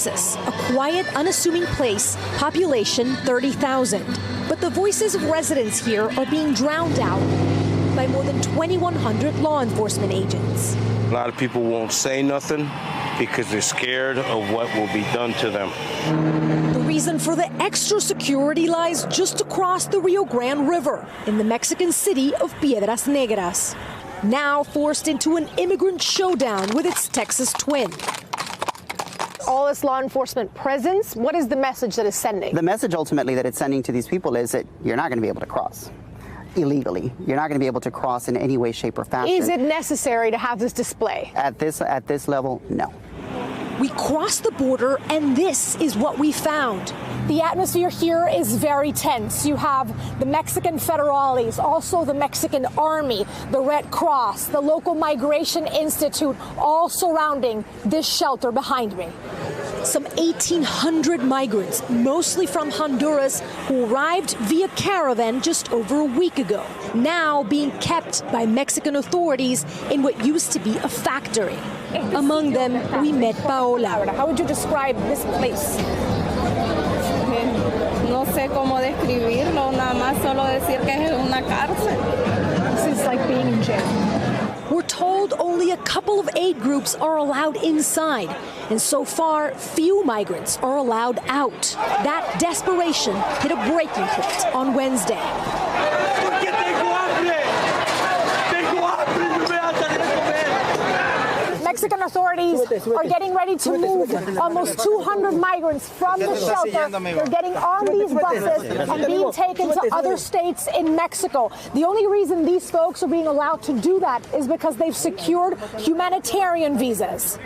Texas, a quiet, unassuming place, population 30,000. But the voices of residents here are being drowned out by more than 2,100 law enforcement agents. A lot of people won't say nothing because they're scared of what will be done to them. The reason for the extra security lies just across the Rio Grande River in the Mexican city of Piedras Negras, now forced into an immigrant showdown with its Texas twin. All this law enforcement presence, what is the message that it's sending? The message ultimately that it's sending to these people is that you're not going to be able to cross illegally. You're not going to be able to cross in any way, shape, or fashion. Is it necessary to have this display? At this level, no. We crossed the border, and this is what we found. The atmosphere here is very tense. You have the Mexican federales, also the Mexican Army, the Red Cross, the local Migration Institute, all surrounding this shelter behind me. Some 1,800 migrants, mostly from Honduras, who arrived via caravan just over a week ago, now being kept by Mexican authorities in what used to be a factory. Among them, we met Paola. How would you describe this place? No sé cómo describirlo, nada más solo decir que es una cárcel. This is like being in jail. We're told only a couple of aid groups are allowed inside, and so far, few migrants are allowed out. That desperation hit a breaking point on Wednesday. Mexican authorities are getting ready to move almost 200 migrants from the shelter. They're getting on these buses and being taken to other states in Mexico. The only reason these folks are being allowed to do that is because they've secured humanitarian visas.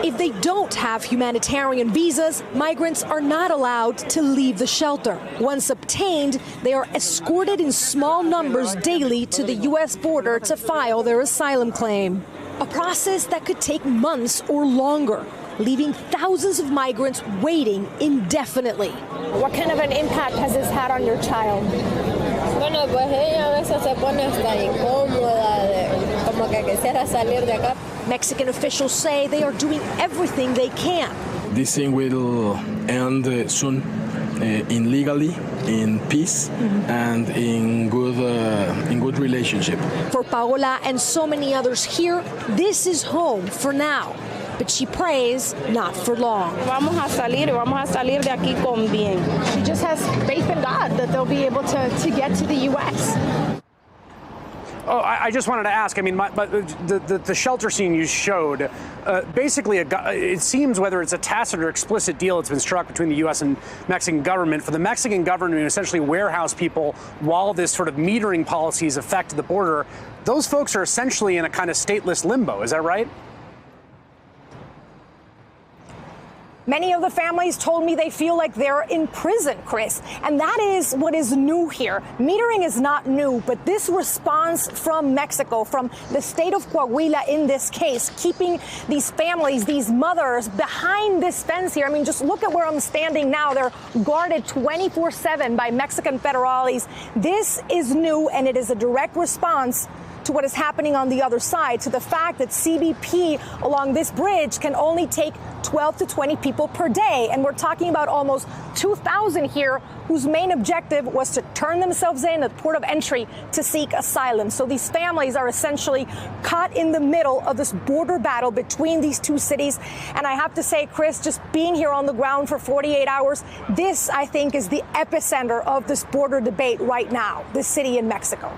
If they don't have humanitarian visas, migrants are not allowed to leave the shelter. Once obtained, they are escorted in small numbers daily to the U.S. border to file their asylum claim. A process that could take months or longer, leaving thousands of migrants waiting indefinitely. What kind of an impact has this had on your child? Bueno, pues ella a veces se pone hasta incómoda, como que quisiera salir de acá. Mexican officials say they are doing everything they can. This thing will end soon, illegally, in peace, and in good relationship. For Paola and so many others here, this is home for now. But she prays not for long. Vamos a salir de aquí con bien. She just has faith in God that they'll be able to get to the U.S. Oh, I just wanted to ask, I mean, the shelter scene you showed, basically it seems, whether it's a tacit or explicit deal that's been struck between the U.S. and Mexican government, for the Mexican government to essentially warehouse people while this sort of metering policies affect the border. Those folks are essentially in a kind of stateless limbo, is that right? Many of the families told me they feel like they're in prison, Chris. And that is what is new here. Metering is not new, but this response from Mexico, from the state of Coahuila in this case, keeping these families, these mothers behind this fence here. I mean, just look at where I'm standing now. They're guarded 24/7 by Mexican federales. This is new, and it is a direct response to what is happening on the other side, to the fact that CBP along this bridge can only take 12 to 20 people per day. And we're talking about almost 2,000 here whose main objective was to turn themselves in at port of entry to seek asylum. So these families are essentially caught in the middle of this border battle between these two cities. And I have to say, Chris, just being here on the ground for 48 hours, this, I think, is the epicenter of this border debate right now, this city in Mexico.